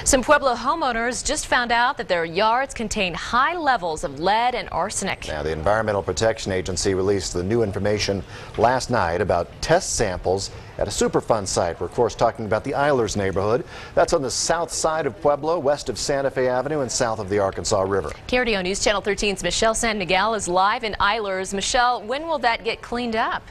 Some Pueblo homeowners just found out that their yards contain high levels of lead and arsenic. Now, the Environmental Protection Agency released the new information last night about test samples at a Superfund site. We're, of course, talking about the Eilers neighborhood. That's on the south side of Pueblo, west of Santa Fe Avenue and south of the Arkansas River. KRDO News Channel 13's Michelle San Miguel is live in Eilers. Michelle, when will that get cleaned up?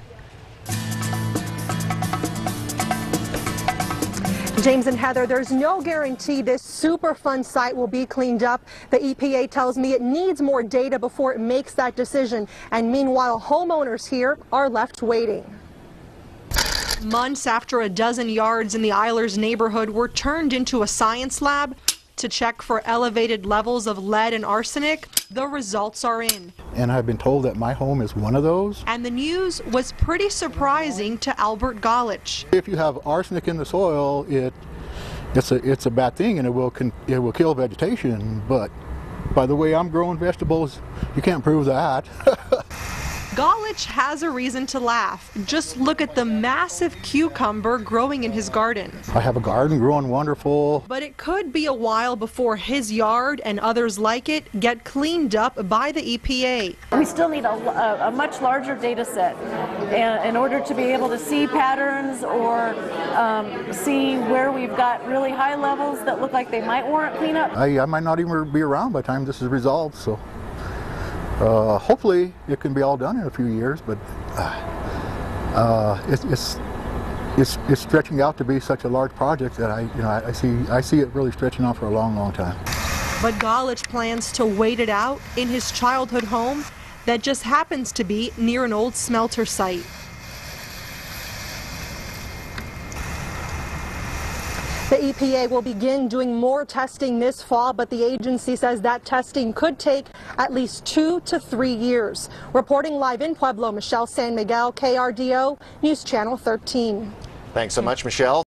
James and Heather, there's no guarantee this Superfund site will be cleaned up. The EPA tells me it needs more data before it makes that decision. And meanwhile, homeowners here are left waiting. Months after a dozen yards in the Eilers neighborhood were turned into a science lab to check for elevated levels of lead and arsenic, the results are in. And I've been told that my home is one of those. And the news was pretty surprising to Albert Golich. If you have arsenic in the soil, it's a bad thing, and it will kill vegetation. But by the way I'm growing vegetables, you can't prove that. Golich has a reason to laugh. Just look at the massive cucumber growing in his garden. I have a garden growing wonderful. But it could be a while before his yard and others like it get cleaned up by the EPA. We still need a much larger data set in order to be able to see patterns or see where we've got really high levels that look like they might warrant cleanup. I might not even be around by the time this is resolved, so hopefully it can be all done in a few years, but it's stretching out to be such a large project that I see it really stretching out for a long, long time. But Golich plans to wait it out in his childhood home that just happens to be near an old smelter site. The EPA will begin doing more testing this fall, but the agency says that testing could take at least 2 to 3 years. Reporting live in Pueblo, Michelle San Miguel, KRDO News Channel 13. Thanks so much, Michelle.